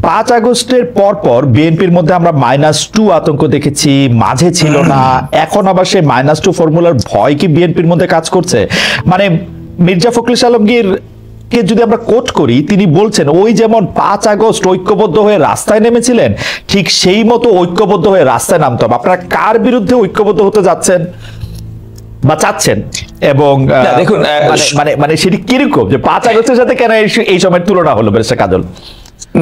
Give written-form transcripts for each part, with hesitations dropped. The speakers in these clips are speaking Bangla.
5 আগস্টের পর বিএনপির মধ্যে আমরা -2 আতঙ্ক দেখেছি, মাঝে ছিল না, এখন আবার সেই -2 ফর্মুলার ভয় কি বিএনপির মধ্যে কাজ করছে? মানে মির্জা ফখরুল আলমগীর কে যদি আমরা কোট করি, তিনি বলছেন ওই যেমন 5 আগস্ট ঐক্যবদ্ধ হয়ে রাস্তায় নেমেছিলেন, ঠিক সেই মতো ঐক্যবদ্ধ হয়ে রাস্তায় নামতে হবে। আপনারা কার বিরুদ্ধে ঐক্যবদ্ধ হতে যাচ্ছেন বা চাচ্ছেন? এবং দেখুন, মানে সেটি কিরকম যে 5 আগস্টের সাথে কেন এই সময়ের তুলনা হলো ব্যারিস্টার কাজল?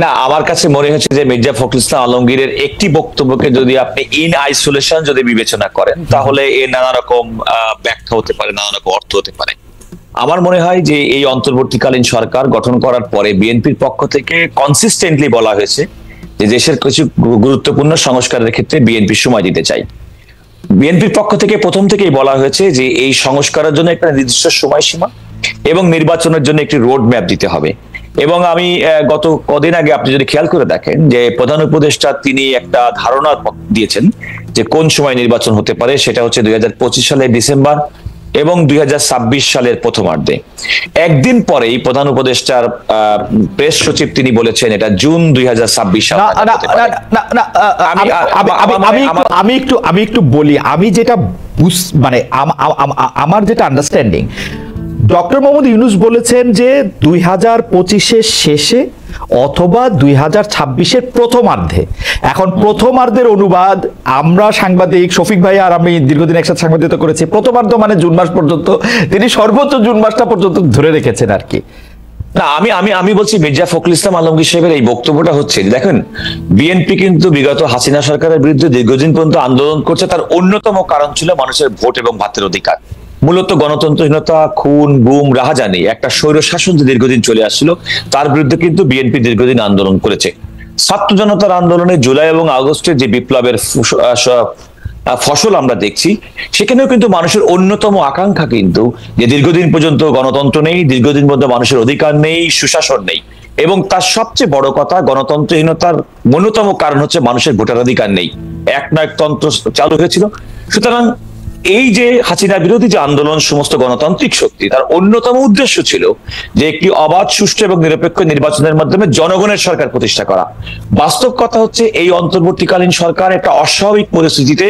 না, আমার কাছে মনে হচ্ছে যে মির্জা ফখরুল ইসলাম আলমগীরের একটি বক্তব্যকে যদি আপনি ইন আইসোলেশন যদি বিবেচনা করেন, তাহলে এর নানা রকম ব্যাখ্যা হতে পারে, নানা রকম অর্থ হতে পারে। আমার মনে হয় যে এই অন্তর্বর্তীকালীন সরকার গঠন করার পরে বিএনপির পক্ষ থেকে কনসিস্টেন্টলি বলা হয়েছে যে দেশের কিছু গুরুত্বপূর্ণ সংস্কারের ক্ষেত্রে বিএনপি সময় দিতে চাই। বিএনপির পক্ষ থেকে প্রথম থেকেই বলা হয়েছে যে এই সংস্কারের জন্য একটা নির্দিষ্ট সময়সীমা এবং নির্বাচনের জন্য একটি রোড ম্যাপ দিতে হবে। এবং আমি গত কদিন আগে আপনি যদি খেয়াল করে দেখেন যে প্রধান উপদেষ্টা তিনি একটা ধারণা দিয়েছেন যে কোন সময় নির্বাচন হতে পারে, সেটা হচ্ছে 2025 সালের ডিসেম্বর এবং 2026 সালের প্রথমার্ধে। একদিন পরেই প্রধান উপদেষ্টার প্রেস সচিব তিনি বলেছেন এটা জুন 2026 সাল। আমি একটু বলি, আমি যেটা মানে আমার যেটা আন্ডারস্ট্যান্ডিং, ডক্টর মোহাম্মদ ইউনূস বলেছেন যে 2025-এর শেষে অথবা 2026-এর প্রথমার্ধে। এখন প্রথমার্ধের অনুবাদ আমরা সাংবাদিক শফিক ভাই আর আমি দীর্ঘদিন একসাথে সাংবাদিকতা করেছি, প্রথমার্ধ মানে জুন মাস পর্যন্ত, তিনি সর্বোচ্চ জুন মাসটা পর্যন্ত ধরে রেখেছেন আর কি। না, আমি বলছি মির্জা ফখরুল ইসলাম আলমগীর সাহেবের এই বক্তব্যটা হচ্ছে, দেখেন বিএনপি কিন্তু বিগত হাসিনা সরকারের বিরুদ্ধে দীর্ঘদিন পর্যন্ত আন্দোলন করছে, তার অন্যতম কারণ ছিল মানুষের ভোট এবং ভাতের অধিকার। মূলত গণতন্ত্রহীনতা, খুন, গুম, রাহাজানি, একটা স্বৈর শাসন যে দীর্ঘদিন চলে আসছিল, তার বিরুদ্ধে কিন্তু বিএনপি দীর্ঘদিন আন্দোলন করেছে। ছাত্র জনতার আন্দোলনে জুলাই এবং আগস্টে যে বিপ্লবের ফসল আমরা দেখছি, সেখানেও কিন্তু মানুষের অন্যতম আকাঙ্ক্ষা কিন্তু যে দীর্ঘদিন পর্যন্ত গণতন্ত্র নেই, দীর্ঘদিন পর্যন্ত মানুষের অধিকার নেই, সুশাসন নেই। এবং তার সবচেয়ে বড় কথা, গণতন্ত্রহীনতার অন্যতম কারণ হচ্ছে মানুষের ভোটাধিকার নেই, একনায়কতন্ত্র চালু হয়েছিল। সুতরাং এই যে হাসিনা বিরোধী যে আন্দোলন, সমস্ত গণতান্ত্রিক শক্তি, তার অন্যতম উদ্দেশ্য ছিল যে একটি অবাধ, সুষ্ঠু এবং নিরপেক্ষ নির্বাচনের মাধ্যমে জনগণের সরকার প্রতিষ্ঠা করা। বাস্তব কথা হচ্ছে এই অন্তর্বর্তীকালীন সরকার একটা অস্বাভাবিক পরিস্থিতিতে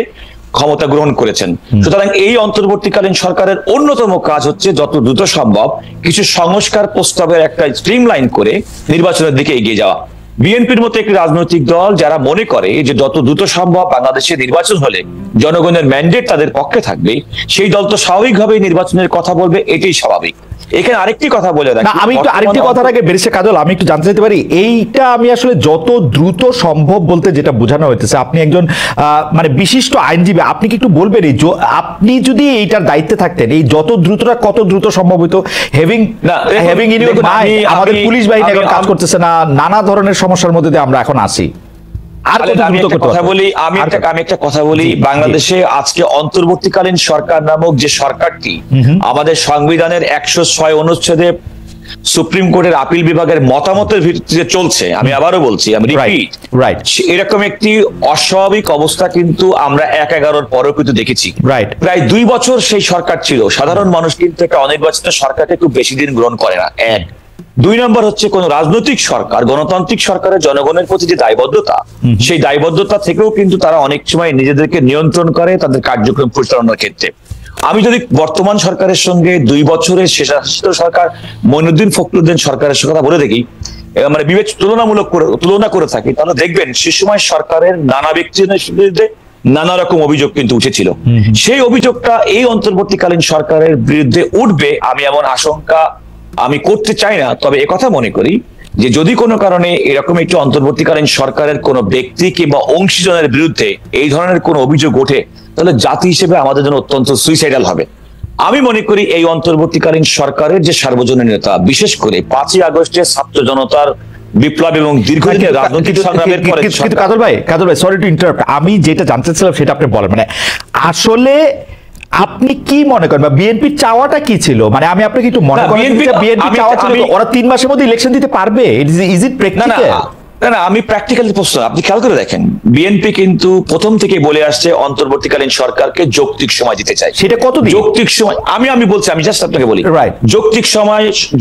ক্ষমতা গ্রহণ করেছেন। সুতরাং এই অন্তর্বর্তীকালীন সরকারের অন্যতম কাজ হচ্ছে যত দ্রুত সম্ভব কিছু সংস্কার প্রস্তাবের একটা স্ট্রিমলাইন করে নির্বাচনের দিকে এগিয়ে যাওয়া। বিএনপির মতো একটি রাজনৈতিক দল যারা মনে করে যে যত দ্রুত সম্ভব বাংলাদেশে নির্বাচন হলে জনগণের ম্যান্ডেট তাদের পক্ষে থাকবে, সেই দল তো স্বাভাবিকভাবেই নির্বাচনের কথা বলবে, এটাই স্বাভাবিক। এখানে আরেকটি কথা বলে রাখি, আমি একটু আরেকটি কথার আগে ব্যারিস্টার কাজল আমি একটু জানতে চাইতে পারি, এইটা আমি আসলে যত দ্রুত সম্ভব বলতে যেটা বোঝানো হইতেছে, আপনি একজন মানে বিশিষ্ট আইনজীবী, আপনি কি একটু বলবেন আপনি যদি এইটার দায়িত্বে থাকতেন, এই যত দ্রুতটা কত দ্রুত সম্ভব হইতো? আমাদের পুলিশ বাহিনী এখন কাজ করতেছে না, নানা ধরনের সমস্যার মধ্যে দিয়ে আমরা এখন আসি। আমি একটা কথা বলি, বাংলাদেশে আজকে অন্তর্বর্তীকালীন সরকার নামক যে সরকারটি আমাদের সংবিধানের 106 অনুচ্ছেদে সুপ্রিম কোর্টের আপিল বিভাগের মতামতের ভিত্তিতে চলছে, আমি আবারও বলছি, আমি রিপিট, এরকম একটি অস্বাভাবিক অবস্থা কিন্তু আমরা 1/11 পরেও কিন্তু দেখেছি। প্রায় 2 বছর সেই সরকার ছিল, সাধারণ মানুষ কিন্তু একটা অনির্বাচিত সরকারকে খুব বেশি দিন গ্রহণ করে না। 1, 2 নম্বর হচ্ছে কোন রাজনৈতিক সরকার, গণতান্ত্রিক সরকারের জনগণের প্রতি যে দায়বদ্ধতা, সেই দায়বদ্ধতা থেকেও কিন্তু তারা অনেক সময় নিজেদেরকে নিয়ন্ত্রণ করে তাদের কার্যক্রম পরিচালনার ক্ষেত্রে। আমি যদি বর্তমান সরকারের সঙ্গে 2 বছরের শেষাশিত সরকার মঈনুদ্দিন ফখরুদ্দিন সরকারের কথা বলে দেখি, মানে তুলনা করে থাকি, তাহলে দেখবেন সে সময় সরকারের নানা ব্যক্তির বিরুদ্ধে নানা রকম অভিযোগ কিন্তু উঠেছিল। সেই অভিযোগটা এই অন্তর্বর্তীকালীন সরকারের বিরুদ্ধে উঠবে আমি এমন আশঙ্কা আমি করতে চাই না। তবে একথা মনে করি যে যদি কোনো কারণে এরকম একটি অন্তর্বর্তীকালীন সরকারের কোনো ব্যক্তি কিংবা অংশীজনের বিরুদ্ধে এই ধরনের কোনো অভিযোগ ওঠে, তাহলে জাতি হিসেবে আমাদের জন্য অত্যন্ত সুইসাইডাল হবে। আমি মনে করি এই অন্তর্বর্তীকালীন সরকারের যে সার্বজনীনতা, বিশেষ করে 5ই আগস্টের ছাত্র জনতার বিপ্লব এবং দীর্ঘদিনের রাজনৈতিক সংগ্রামের পরে, কাজল ভাই সরি টু ইন্টারাপ্ট, আমি যেটা জানতে চাইছিলাম সেটা আপনি বলেন, মানে আসলে আপনি কি মনে করেন বা বিএনপির চাওয়াটা কি ছিল? মানে আমি আপনাকে একটু মনে করেন বিএনপি চাওয়া ছিল ওরা 3 মাসের মধ্যে ইলেকশন দিতে পারবে? Is it practical? না, আমি প্র্যাকটিক্যালি প্রশ্ন, আপনি খেয়াল করে দেখেন বিএনপি কিন্তু প্রথম থেকে বলে আসছে অন্তর্বর্তীকালীন সরকারকে যৌক্তিক সময় দিতে চাই। সেটা কত যৌক্তিক সময়? আমি বলছি, আমি জাস্ট আপনাকে বলি,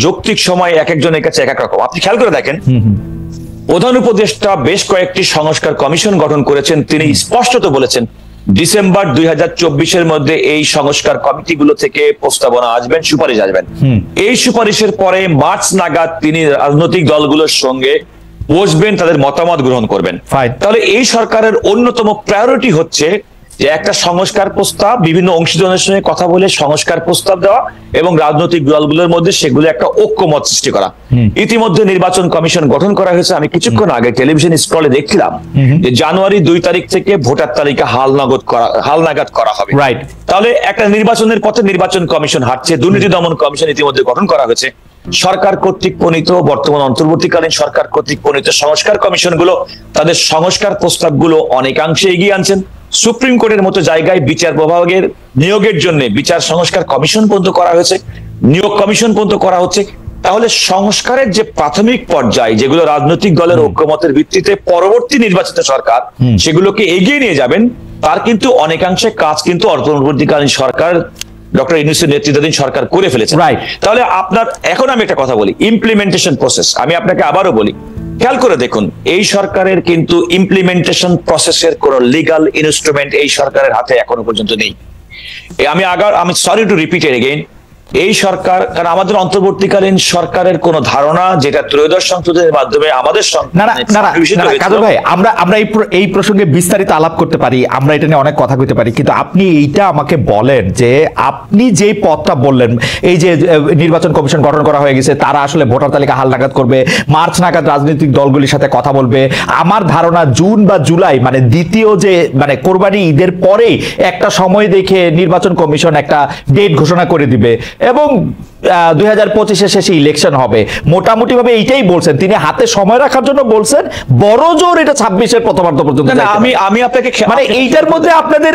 যৌক্তিক সময় এক একজনের কাছে এক এক রকম। আপনি খেয়াল করে দেখেন প্রধান উপদেষ্টা বেশ কয়েকটি সংস্কার কমিশন গঠন করেছেন। তিনি স্পষ্টত বলেছেন ডিসেম্বর 2024-এর মধ্যে এই সংস্কার কমিটিগুলো থেকে প্রস্তাবনা আসবেন, সুপারিশ আসবেন। এই সুপারিশের পরে মার্চ নাগাদ তিনি রাজনৈতিক দলগুলোর সঙ্গে বসবেন, তাদের মতামত গ্রহণ করবেন। তাহলে এই সরকারের অন্যতম প্রায়োরিটি হচ্ছে যে একটা সংস্কার প্রস্তাব, বিভিন্ন অংশীদারের সঙ্গে কথা বলে সংস্কার প্রস্তাব দেওয়া এবং রাজনৈতিক দলগুলোর মধ্যে সেগুলো একটা ঐক্যমত সৃষ্টি করা। ইতিমধ্যে নির্বাচন কমিশন গঠন করা হয়েছে। আমি কিছুক্ষণ আগে টেলিভিশন স্ক্রলে দেখছিলাম যে জানুয়ারি 2 তারিখ থেকে ভোটার তালিকা হালনাগাদ করা হবে। তাহলে একটা নির্বাচনের পথে নির্বাচন কমিশন হাঁটছে। দুর্নীতি দমন কমিশন ইতিমধ্যে গঠন করা হয়েছে। সরকার কর্তৃক প্রণীত, বর্তমান অন্তর্বর্তীকালীন সরকার কর্তৃক প্রণীত সংস্কার কমিশনগুলো তাদের সংস্কার প্রস্তাবগুলো অনেকাংশে এগিয়ে আনছেন। সুপ্রিম কোর্টের মতো জায়গায় বিচার বিভাগের নিয়োগের জন্য বিচার সংস্কার কমিশন পর্যন্ত করা হয়েছে, নিয়োগ কমিশন পর্যন্ত করা হচ্ছে। তাহলে সংস্কারের যে প্রাথমিক পর্যায়, যেগুলো রাজনৈতিক দলের ঐক্যমতের ভিত্তিতে পরবর্তী নির্বাচিত সরকার সেগুলোকে এগিয়ে নিয়ে যাবেন, তার কিন্তু অনেকাংশে কাজ কিন্তু অন্তর্বর্তীকালীন সরকার ডক্টর ইউনূসের নেতৃত্বাধীন সরকার করে ফেলেছে। তাহলে আপনার এখন আমি একটা কথা বলি, ইমপ্লিমেন্টেশন প্রসেস, আমি আপনাকে আবারও বলি, খেয়াল করে দেখুন এই সরকারের কিন্তু ইমপ্লিমেন্টেশন প্রসেসের কোন লিগাল ইনস্ট্রুমেন্ট এই সরকারের হাতে এখনো পর্যন্ত নেই। আমি sorry to repeat it again, এই সরকার, কারণ আমাদের অন্তর্বর্তীকালীন সরকারের কোন ধারণা যেটা ত্রয়োদশ সংশোধনের মাধ্যমে আমাদের কাজল ভাই, আমরা এই প্রসঙ্গে বিস্তারিত আলাপ করতে পারি, আমরা এটা নিয়ে অনেক কথা কইতে পারি, কিন্তু আপনি এইটা আমাকে বলেন যে আপনি যে পথটা বললেন, এই যে নির্বাচন কমিশন গঠন করা হয়ে গেছে, তারা আসলে ভোটার তালিকা হালনাগাদ করবে, মার্চ নাগাদ রাজনৈতিক দলগুলির সাথে কথা বলবে। আমার ধারণা জুন বা জুলাই, মানে দ্বিতীয় যে মানে কোরবানি ঈদের পরেই একটা সময় দেখে নির্বাচন কমিশন একটা ডেট ঘোষণা করে দিবে এবং 2025-এর শেষে ইলেকশন হবে। মোটামুটি ভাবে এইটাই বলছেন তিনি, হাতে সময় রাখার জন্য বলছেন, বড় জোর এটা 26-এর প্রথমার্ধ পর্যন্ত। আমি আপনাকে মানে এইটার মধ্যে আপনাদের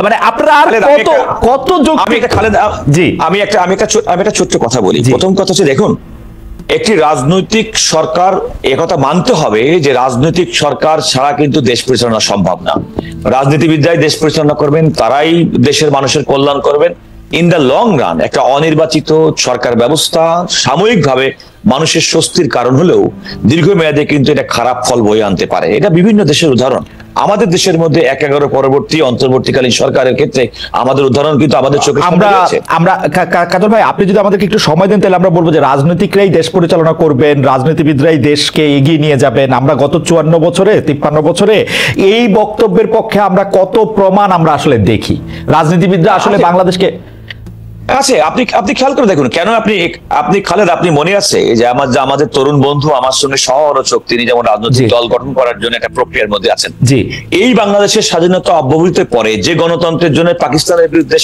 মানে আপনারা আর কত যোগ। আমি একটা ছোট্ট কথা বলি। প্রথম কথা হচ্ছে, দেখুন একটি রাজনৈতিক সরকার, একথা মানতে হবে যে রাজনৈতিক সরকার ছাড়া কিন্তু দেশ পরিচালনা সম্ভব না। রাজনীতিবিদরাই দেশ পরিচালনা করবেন, তারাই দেশের মানুষের কল্যাণ করবেন। ইন দ্য লং রান একটা অনির্বাচিত সরকার ব্যবস্থা সাময়িকভাবে মানুষের স্বস্তির কারণ হলেও দীর্ঘমেয়াদে কিন্তু এটা খারাপ ফল বয়ে আনতে পারে। এটা বিভিন্ন দেশের উদাহরণ। আমাদের দেশের মধ্যে 11 পরবর্তী অন্তর্বর্তীকালীন সরকারের ক্ষেত্রে আমাদের উদাহরণ কিন্তু আমাদের চোখে আমরা কাজল ভাই, আপনি যদি আমাদেরকে একটু সময় দেন তাহলে আমরা বলবো যে রাজনীতিকরাই দেশ পরিচালনা করবেন, রাজনীতিবিদরাই দেশকে এগিয়ে নিয়ে যাবেন। আমরা গত 54 বছরে 53 বছরে এই বক্তব্যের পক্ষে আমরা কত প্রমাণ আমরা আসলে দেখি। রাজনীতিবিদরা আসলে বাংলাদেশকে আছে, আপনি খেয়াল করে দেখুন কেন। আপনি খালেদ, আপনি মনে আছে যে আমাদের তরুণ বন্ধু আমার সঙ্গে সহ-আলোচক, তিনি যেমন রাজনৈতিক দল গঠন করার জন্য একটা প্রক্রিয়ার মধ্যে আছেন। এই বাংলাদেশের স্বাধীনতা অব্যবহৃতের পরে যে গণতন্ত্রের জন্য পাকিস্তানের বিরুদ্ধে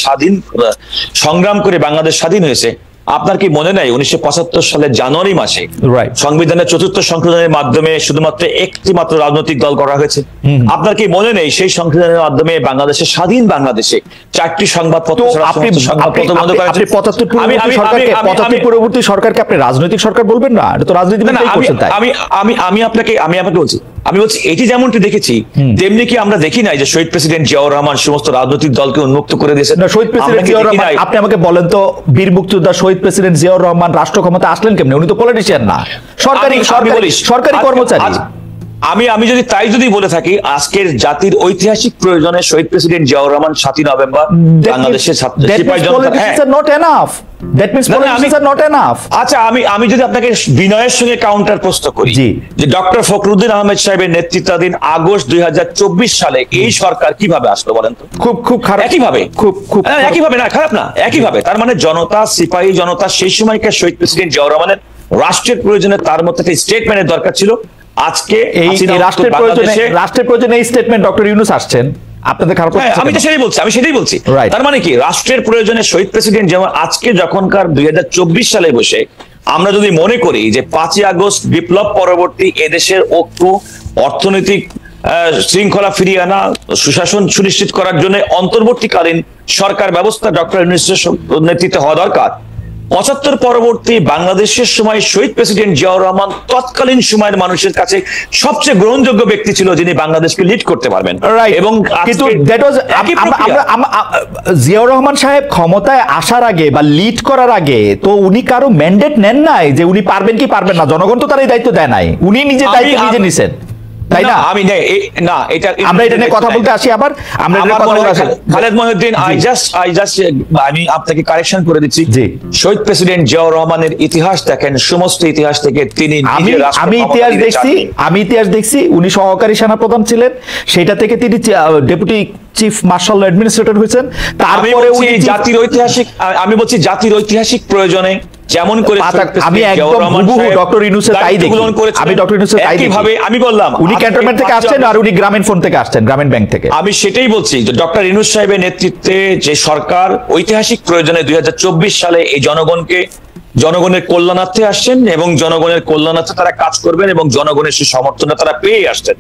সংগ্রাম করে বাংলাদেশ স্বাধীন হয়েছে, আপনার কি মনে নাই 1975 সালের জানুয়ারি মাসে সংবিধানের 4র্থ সংশোধনের মাধ্যমে শুধুমাত্র একটি মাত্র রাজনৈতিক দল করা হয়েছে? আপনার কি মনে নেই সেই সংশোধনের মাধ্যমে বাংলাদেশের স্বাধীন বাংলাদেশে 4টি সংবাদপত্র বন্ধ করা হয়েছে? 75 পরবর্তী সরকারকে আপনি রাজনৈতিক সরকার বলবেন না? এটা তো রাজনীতিবিদরাই করছেন। তাই আমি আপনাকে বলছি এটি যেমনটি দেখেছি তেমনি কি আমরা দেখি নাই যে শহীদ প্রেসিডেন্ট জিয়াউর রহমান সমস্ত রাজনৈতিক দলকে উন্মুক্ত করে দিয়েছেন? শহীদ প্রেসিডেন্ট জিয়াউর রহমান, আপনি আমাকে বলেন তো, বীর মুক্তিযোদ্ধা শহীদ প্রেসিডেন্ট জিয়াউর রহমান রাষ্ট্র ক্ষমতা আসলেন কেমনে? উনি তো পলিটিশিয়ান না, সরকারি কর্মচারী। আমি যদি বলে থাকি, আজকের জাতির ঐতিহাসিক প্রয়োজনে শহীদ প্রেসিডেন্ট জিয়াউর রহমান 7ই নভেম্বর বাংলাদেশের আচ্ছা, আমি যদি আপনাকে বিনয়ের সঙ্গে কাউন্টার প্রশ্ন করি যে ডক্টর ফখরুদ্দিন আহমেদ সাহেবের নেতৃত্বাধীন আগস্ট 2024 সালে এই সরকার কিভাবে আসলো বলেন তো? খুব খারাপ। একইভাবে একইভাবে না, খারাপ না, একইভাবে। তার মানে জনতা, সিপাহী জনতা সেই সময়কার শহীদ প্রেসিডেন্ট জিয়াউর রহমানের রাষ্ট্রের প্রয়োজনে তার মধ্যে একটা স্টেটমেন্টের দরকার ছিল। আজকে এই রাষ্ট্রের প্রয়োজনে এই স্টেটমেন্ট ডক্টর ইউনূস আসছেন, আপনাদের খারাপ? আমি সেটাই বলছি। তার মানে কি রাষ্ট্রের প্রয়োজনে শহীদ প্রেসিডেন্ট যেমন আজকে যখনকার 2024 সালে বসে আমরা যদি মনে করি যে 5ই আগস্ট বিপ্লব পরবর্তী এদেশের ঐক্য, অর্থনৈতিক শৃঙ্খলা ফিরিয়ে আনা, সুশাসন সুনিশ্চিত করার জন্য অন্তর্বর্তীকালীন সরকার ব্যবস্থা ডক্টর ইউনূসের নেতৃত্বে হওয়া দরকার, 75 পরবর্তী বাংলাদেশের সময় শহীদ প্রেসিডেন্ট জিয়াউর রহমান তৎকালীন সময়ের মানুষের কাছে সবচেয়ে গ্রহণযোগ্য ব্যক্তি ছিল যিনি বাংলাদেশকে লিড করতে পারবেন। এবং কিন্তু জিয়াউর রহমান সাহেব ক্ষমতায় আসার আগে বা লিড করার আগে তো উনি কারো ম্যান্ডেট নেন নাই যে উনি পারবেন কি পারবেন না, জনগণ তো তার এই দায়িত্ব দেয় নাই, উনি নিজে দায়িত্ব নিজে নিছেন, তাই না? আমি না এটা আমরা এটা নিয়ে কথা বলতে আসি, আবার আমরা এটা কথা বলতে আসি। খালেদ মহিউদ্দিন, আমি আপনাকে কারেকশন করে দিচ্ছি, জি। শহীদ প্রেসিডেন্ট জিয়াউর রহমানের ইতিহাস দেখেন, সমস্ত ইতিহাস থেকে তিনি আমি ইতিহাস দেখছি, উনি সহকারী সেনাপ্রধান ছিলেন, সেটা থেকে তিনি ডেপুটি চিফ মার্শাল অ্যাডমিনিস্ট্রেটর হয়েছেন, তারপরে উনি আমি বলছি জাতির ঐতিহাসিক প্রয়োজনে যেমন করে আমি একদম হুবহু ডক্টর ইউনূসের তাই দেখি, আমি ডক্টর ইউনূসের তাই দেখি। আমি বললাম উনি ক্যান্টনমেন্ট থেকে আসছেন আর উনি গ্রামীণ ফোন থেকে আসছেন, গ্রামীণ ব্যাংক থেকে। আমি সেটাই বলছি যে ডক্টর ইউনূস সাহেবের নেতৃত্বে যে সরকার ঐতিহাসিক প্রয়োজনে 2024 সালে এই জনগণের কল্যাণার্থে আসছেন এবং জনগণের কল্যাণার্থে তারা কাজ করবেন এবং জনগণের সেই সমর্থনটা তারা পেয়ে আসছেন।